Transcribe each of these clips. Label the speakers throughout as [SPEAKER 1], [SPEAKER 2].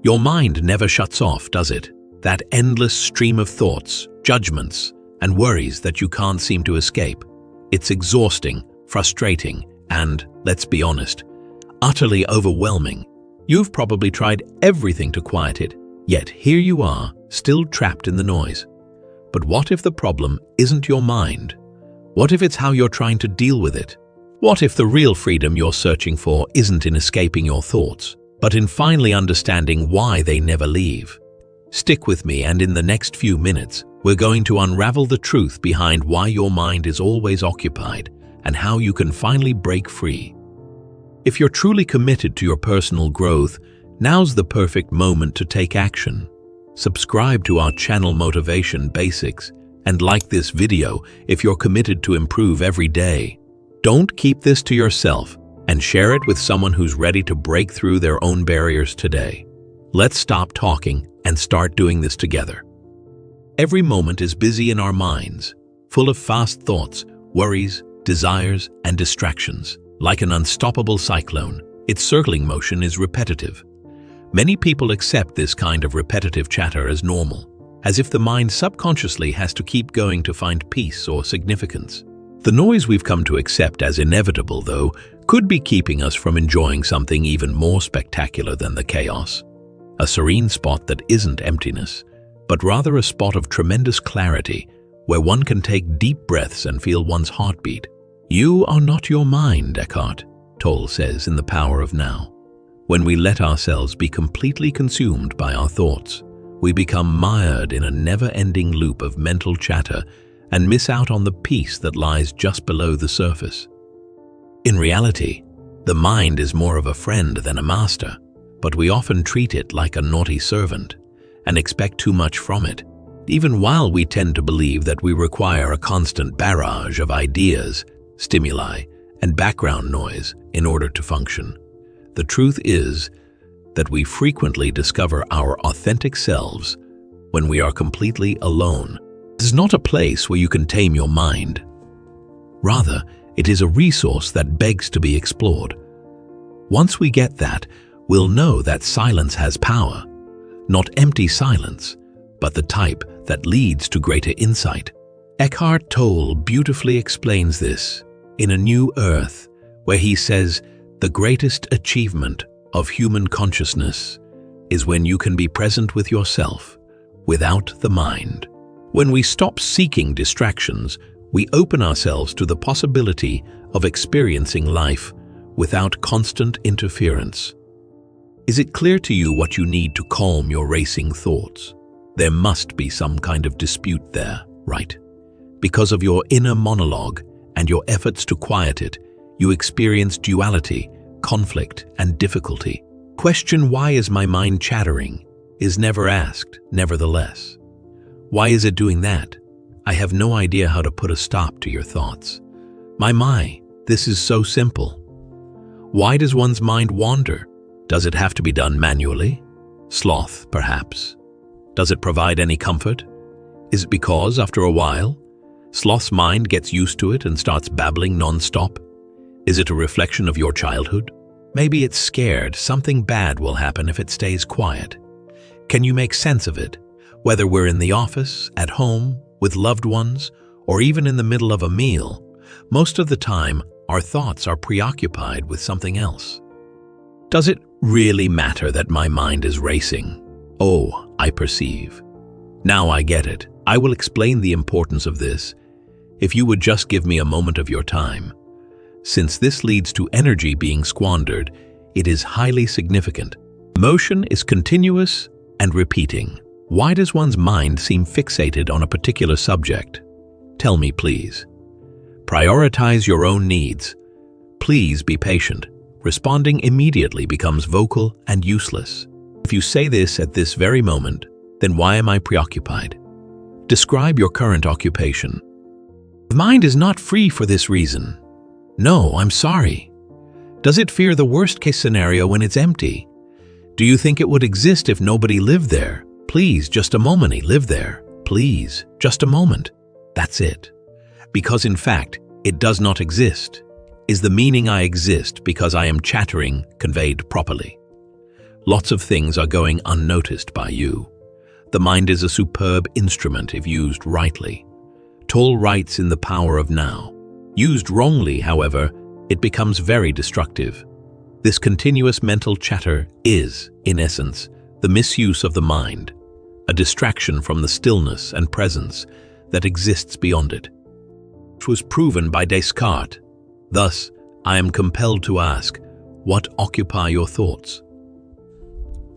[SPEAKER 1] Your mind never shuts off, does it? That endless stream of thoughts, judgments, and worries that you can't seem to escape. It's exhausting, frustrating, and, let's be honest, utterly overwhelming. You've probably tried everything to quiet it, yet here you are, still trapped in the noise. But what if the problem isn't your mind? What if it's how you're trying to deal with it? What if the real freedom you're searching for isn't in escaping your thoughts, but in finally understanding why they never leave? Stick with me, and in the next few minutes, we're going to unravel the truth behind why your mind is always occupied and how you can finally break free. If you're truly committed to your personal growth, now's the perfect moment to take action. Subscribe to our channel Motivation Basics and like this video if you're committed to improve every day. Don't keep this to yourself and share it with someone who's ready to break through their own barriers today. Let's stop talking and start doing this together. Every moment is busy in our minds, full of fast thoughts, worries, desires, and distractions. Like an unstoppable cyclone, its circling motion is repetitive. Many people accept this kind of repetitive chatter as normal, as if the mind subconsciously has to keep going to find peace or significance. The noise we've come to accept as inevitable, though, could be keeping us from enjoying something even more spectacular than the chaos. A serene spot that isn't emptiness, but rather a spot of tremendous clarity, where one can take deep breaths and feel one's heartbeat. You are not your mind, Eckhart Tolle says in The Power of Now. When we let ourselves be completely consumed by our thoughts, we become mired in a never-ending loop of mental chatter and miss out on the peace that lies just below the surface. In reality, the mind is more of a friend than a master, but we often treat it like a naughty servant and expect too much from it, even while we tend to believe that we require a constant barrage of ideas, stimuli, and background noise in order to function. The truth is that we frequently discover our authentic selves when we are completely alone. This is not a place where you can tame your mind. Rather, it is a resource that begs to be explored. Once we get that, we'll know that silence has power. Not empty silence, but the type that leads to greater insight. Eckhart Tolle beautifully explains this in A New Earth, where he says, "The greatest achievement of human consciousness is when you can be present with yourself, without the mind." When we stop seeking distractions, we open ourselves to the possibility of experiencing life without constant interference. Is it clear to you what you need to calm your racing thoughts? There must be some kind of dispute there, right? Because of your inner monologue and your efforts to quiet it, you experience duality, conflict, and difficulty. Question, "Why is my mind chattering?" is never asked, nevertheless. Why is it doing that? I have no idea how to put a stop to your thoughts. My, this is so simple. Why does one's mind wander? Does it have to be done manually? Sloth, perhaps. Does it provide any comfort? Is it because, after a while, sloth's mind gets used to it and starts babbling nonstop? Is it a reflection of your childhood? Maybe it's scared something bad will happen if it stays quiet. Can you make sense of it? Whether we're in the office, at home, with loved ones, or even in the middle of a meal, most of the time our thoughts are preoccupied with something else. Does it really matter that my mind is racing? Oh, I perceive. Now I get it. I will explain the importance of this, if you would just give me a moment of your time. Since this leads to energy being squandered, it is highly significant. Motion is continuous and repeating. Why does one's mind seem fixated on a particular subject? Tell me, please. Prioritize your own needs. Please be patient. Responding immediately becomes vocal and useless. If you say this at this very moment, then why am I preoccupied? Describe your current occupation. The mind is not free for this reason. No, I'm sorry. Does it fear the worst-case scenario when it's empty? Do you think it would exist if nobody lived there? Please, just a moment, live there. Please, just a moment. That's it. Because in fact, it does not exist. Is the meaning I exist because I am chattering conveyed properly? Lots of things are going unnoticed by you. The mind is a superb instrument if used rightly. Tolle writes in The Power of Now. Used wrongly, however, it becomes very destructive. This continuous mental chatter is, in essence, the misuse of the mind, a distraction from the stillness and presence that exists beyond it. It was proven by Descartes. Thus, I am compelled to ask, what occupy your thoughts?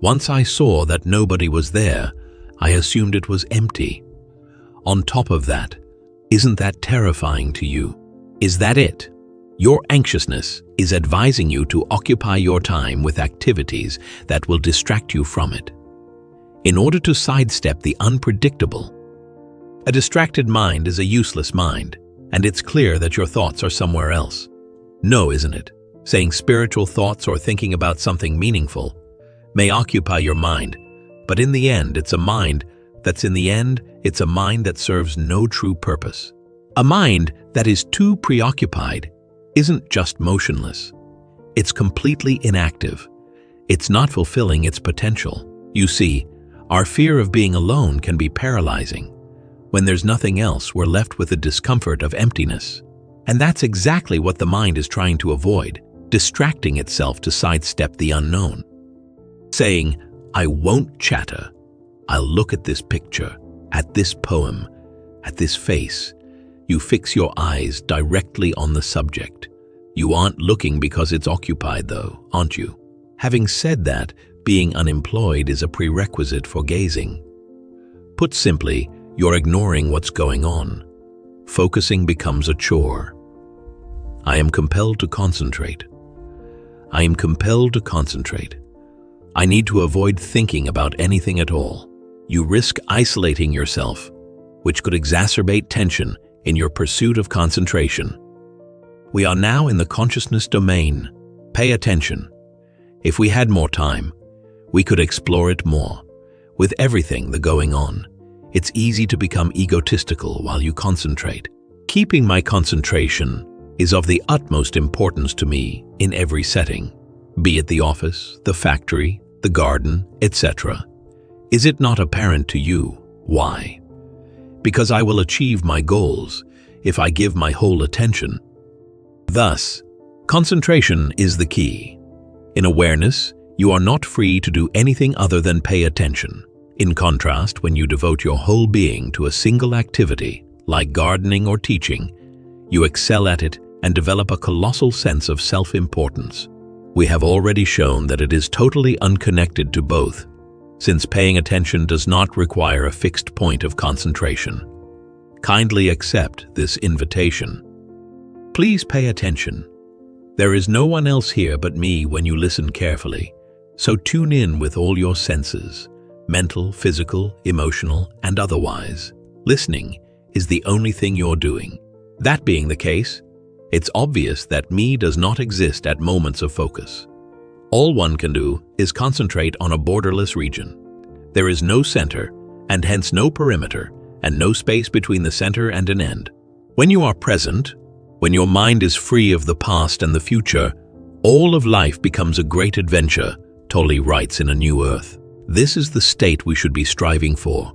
[SPEAKER 1] Once I saw that nobody was there, I assumed it was empty. On top of that, isn't that terrifying to you? Is that it? Your anxiousness is advising you to occupy your time with activities that will distract you from it. In order to sidestep the unpredictable, a distracted mind is a useless mind, and it's clear that your thoughts are somewhere else. No, isn't it? Saying spiritual thoughts or thinking about something meaningful may occupy your mind, but in the end, it's a mind that serves no true purpose. A mind that is too preoccupied isn't just motionless. It's completely inactive. It's not fulfilling its potential. You see, our fear of being alone can be paralyzing. When there's nothing else, we're left with the discomfort of emptiness. And that's exactly what the mind is trying to avoid, distracting itself to sidestep the unknown. Saying, I won't chatter. I'll look at this picture, at this poem, at this face. You fix your eyes directly on the subject. You aren't looking because it's occupied though, aren't you? Having said that, being unemployed is a prerequisite for gazing. Put simply, you're ignoring what's going on. Focusing becomes a chore. I am compelled to concentrate. I am compelled to concentrate. I need to avoid thinking about anything at all. You risk isolating yourself, which could exacerbate tension in your pursuit of concentration. We are now in the consciousness domain. Pay attention. If we had more time, we could explore it more. With everything that's going on, it's easy to become egotistical while you concentrate. Keeping my concentration is of the utmost importance to me in every setting, be it the office, the factory, the garden, etc. Is it not apparent to you why? Because I will achieve my goals if I give my whole attention. Thus, concentration is the key. In awareness, you are not free to do anything other than pay attention. In contrast, when you devote your whole being to a single activity, like gardening or teaching, you excel at it and develop a colossal sense of self-importance. We have already shown that it is totally unconnected to both, since paying attention does not require a fixed point of concentration. Kindly accept this invitation. Please pay attention. There is no one else here but me when you listen carefully, so tune in with all your senses, mental, physical, emotional, and otherwise. Listening is the only thing you're doing. That being the case, it's obvious that me does not exist at moments of focus. All one can do is concentrate on a borderless region. There is no center, and hence no perimeter, and no space between the center and an end. When you are present, when your mind is free of the past and the future, all of life becomes a great adventure, Tolle writes in A New Earth. This is the state we should be striving for.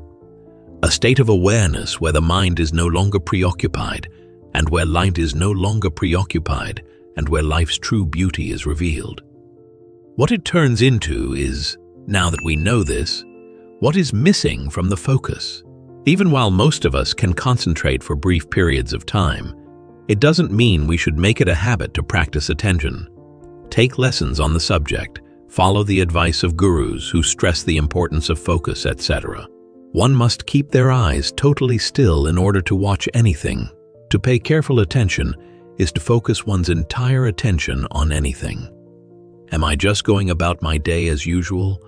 [SPEAKER 1] A state of awareness where the mind is no longer preoccupied, and where light is no longer preoccupied, and where life's true beauty is revealed. What it turns into is, now that we know this, what is missing from the focus. Even while most of us can concentrate for brief periods of time, it doesn't mean we should make it a habit to practice attention. Take lessons on the subject, follow the advice of gurus who stress the importance of focus, etc. One must keep their eyes totally still in order to watch anything. To pay careful attention is to focus one's entire attention on anything. Am I just going about my day as usual?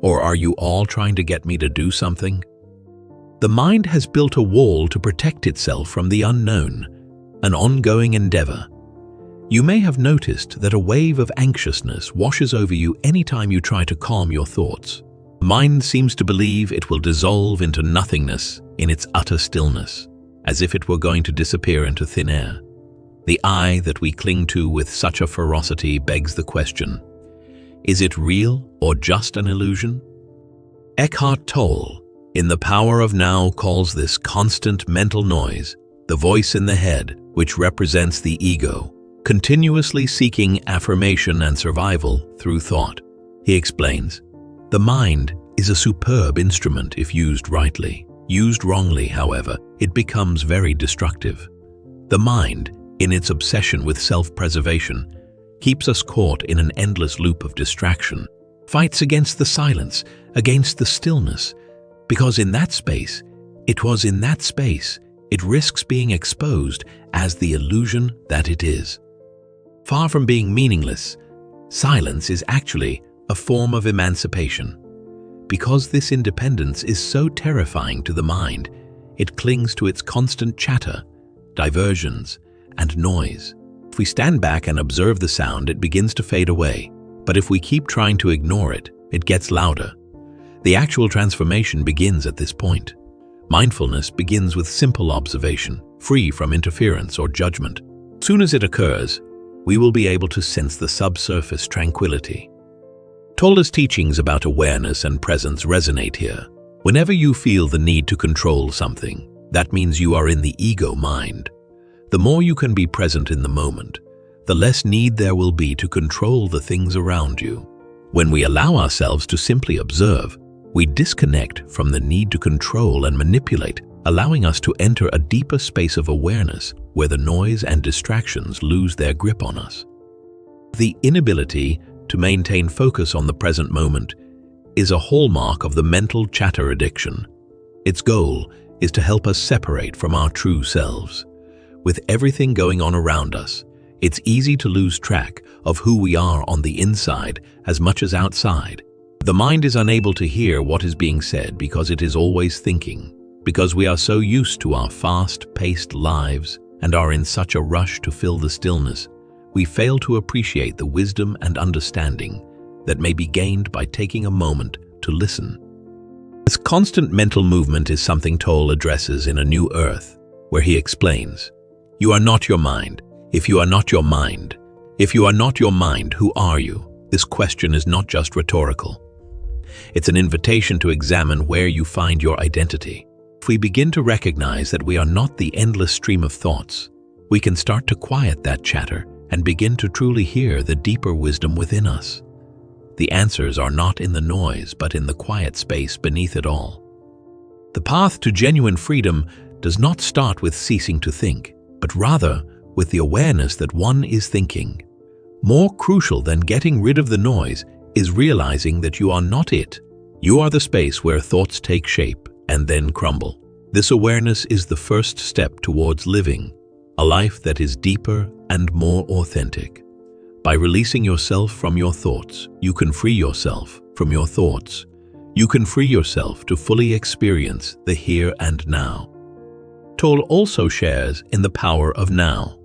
[SPEAKER 1] Or are you all trying to get me to do something? The mind has built a wall to protect itself from the unknown, an ongoing endeavor. You may have noticed that a wave of anxiousness washes over you anytime you try to calm your thoughts. The mind seems to believe it will dissolve into nothingness in its utter stillness, as if it were going to disappear into thin air. The I that we cling to with such a ferocity begs the question, Is it real or just an illusion? Eckhart Tolle, in The Power of Now, calls this constant mental noise the voice in the head, which represents the ego, continuously seeking affirmation and survival through thought. He explains, "The mind is a superb instrument if used rightly. Used wrongly, however, it becomes very destructive. The mind, in its obsession with self-preservation, keeps us caught in an endless loop of distraction, fights against the silence, against the stillness, because it risks being exposed as the illusion that it is. Far from being meaningless, silence is actually a form of emancipation. Because this independence is so terrifying to the mind, it clings to its constant chatter, diversions, and noise. If we stand back and observe the sound, it begins to fade away. But if we keep trying to ignore it, it gets louder. The actual transformation begins at this point. Mindfulness begins with simple observation, free from interference or judgment. As soon as it occurs, we will be able to sense the subsurface tranquility. Tolle's teachings about awareness and presence resonate here. Whenever you feel the need to control something, that means you are in the ego mind. The more you can be present in the moment, the less need there will be to control the things around you. When we allow ourselves to simply observe, we disconnect from the need to control and manipulate, allowing us to enter a deeper space of awareness where the noise and distractions lose their grip on us. The inability to maintain focus on the present moment is a hallmark of the mental chatter addiction. Its goal is to help us separate from our true selves. With everything going on around us, it's easy to lose track of who we are on the inside as much as outside. The mind is unable to hear what is being said because it is always thinking. Because we are so used to our fast-paced lives and are in such a rush to fill the stillness, we fail to appreciate the wisdom and understanding that may be gained by taking a moment to listen. This constant mental movement is something Tolle addresses in A New Earth, where he explains, "You are not your mind. If you are not your mind, who are you?" This question is not just rhetorical. It's an invitation to examine where you find your identity. If we begin to recognize that we are not the endless stream of thoughts, we can start to quiet that chatter and begin to truly hear the deeper wisdom within us. The answers are not in the noise, but in the quiet space beneath it all. The path to genuine freedom does not start with ceasing to think, but rather with the awareness that one is thinking. More crucial than getting rid of the noise is realizing that you are not it. You are the space where thoughts take shape and then crumble. This awareness is the first step towards living a life that is deeper and more authentic. By releasing yourself from your thoughts, you can free yourself from your thoughts. You can free yourself to fully experience the here and now. Tolle also shares in The Power of Now.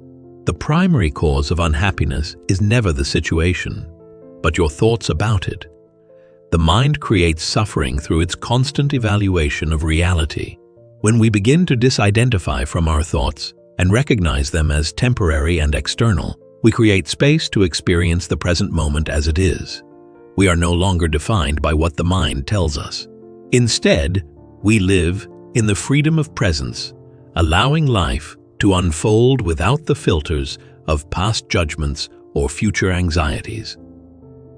[SPEAKER 1] The primary cause of unhappiness is never the situation, but your thoughts about it. The mind creates suffering through its constant evaluation of reality. When we begin to disidentify from our thoughts and recognize them as temporary and external, we create space to experience the present moment as it is. We are no longer defined by what the mind tells us. Instead, we live in the freedom of presence, allowing life to unfold without the filters of past judgments or future anxieties.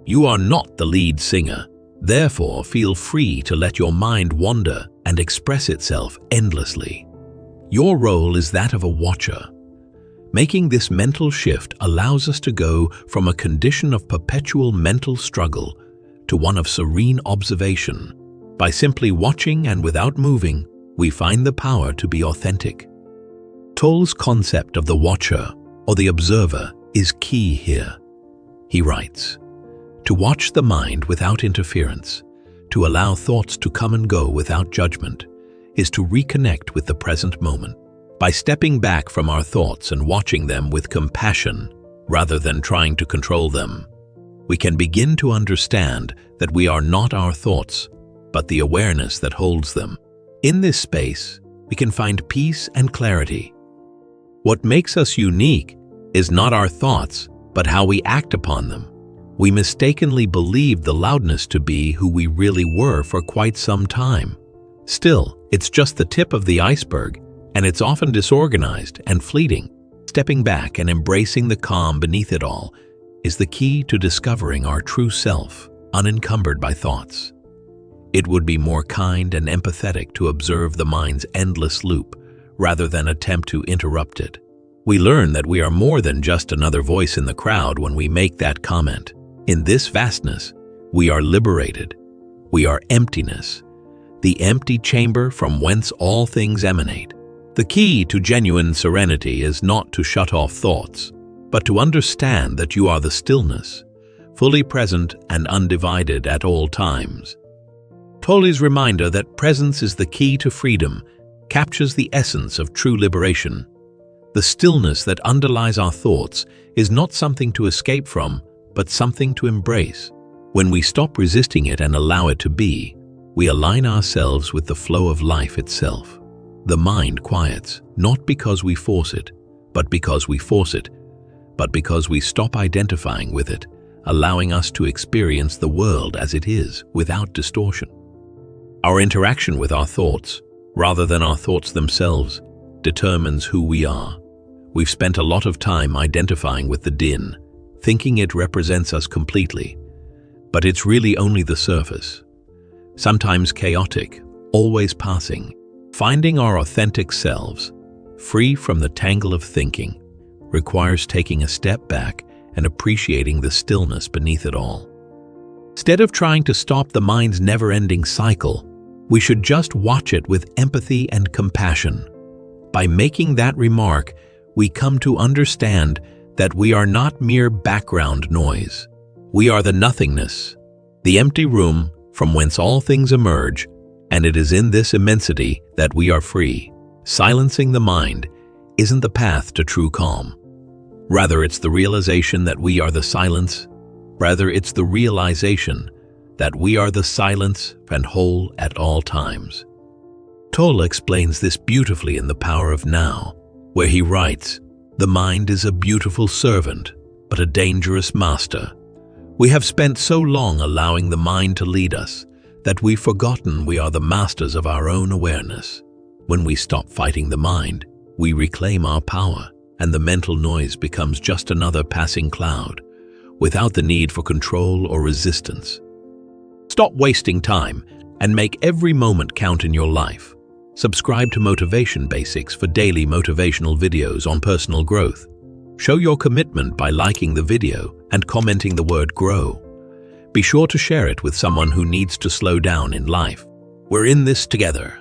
[SPEAKER 1] You are not the lead singer, therefore feel free to let your mind wander and express itself endlessly. Your role is that of a watcher. Making this mental shift allows us to go from a condition of perpetual mental struggle to one of serene observation. By simply watching and without moving, we find the power to be authentic. Tolle's concept of the watcher or the observer is key here. He writes, "To watch the mind without interference, to allow thoughts to come and go without judgment, is to reconnect with the present moment. By stepping back from our thoughts and watching them with compassion, rather than trying to control them, we can begin to understand that we are not our thoughts, but the awareness that holds them. In this space, we can find peace and clarity. What makes us unique is not our thoughts, but how we act upon them. We mistakenly believed the loudness to be who we really were for quite some time. Still, it's just the tip of the iceberg, and it's often disorganized and fleeting. Stepping back and embracing the calm beneath it all is the key to discovering our true self, unencumbered by thoughts. It would be more kind and empathetic to observe the mind's endless loop rather than attempt to interrupt it. We learn that we are more than just another voice in the crowd when we make that comment. In this vastness, we are liberated. We are emptiness, the empty chamber from whence all things emanate. The key to genuine serenity is not to shut off thoughts, but to understand that you are the stillness, fully present and undivided at all times. Tolle's reminder that presence is the key to freedom captures the essence of true liberation. The stillness that underlies our thoughts is not something to escape from, but something to embrace. When we stop resisting it and allow it to be, we align ourselves with the flow of life itself. The mind quiets, not because we force it, but because we force it, but because we stop identifying with it, allowing us to experience the world as it is without distortion. Our interaction with our thoughts, rather than our thoughts themselves, determines who we are. We've spent a lot of time identifying with the din, thinking it represents us completely, but it's really only the surface. Sometimes chaotic, always passing. Finding our authentic selves, free from the tangle of thinking, requires taking a step back and appreciating the stillness beneath it all. Instead of trying to stop the mind's never-ending cycle, we should just watch it with empathy and compassion. By making that remark, we come to understand that we are not mere background noise. We are the nothingness, the empty room from whence all things emerge, and it is in this immensity that we are free. Silencing the mind isn't the path to true calm. Rather, it's the realization that we are the silence. Rather, it's the realization that we are the silence and whole at all times. Tolle explains this beautifully in The Power of Now, where he writes, "The mind is a beautiful servant, but a dangerous master. We have spent so long allowing the mind to lead us that we've forgotten we are the masters of our own awareness. When we stop fighting the mind, we reclaim our power, and the mental noise becomes just another passing cloud, without the need for control or resistance." Stop wasting time and make every moment count in your life. Subscribe to Motivation Basics for daily motivational videos on personal growth. Show your commitment by liking the video and commenting the word GROW. Be sure to share it with someone who needs to slow down in life. We're in this together.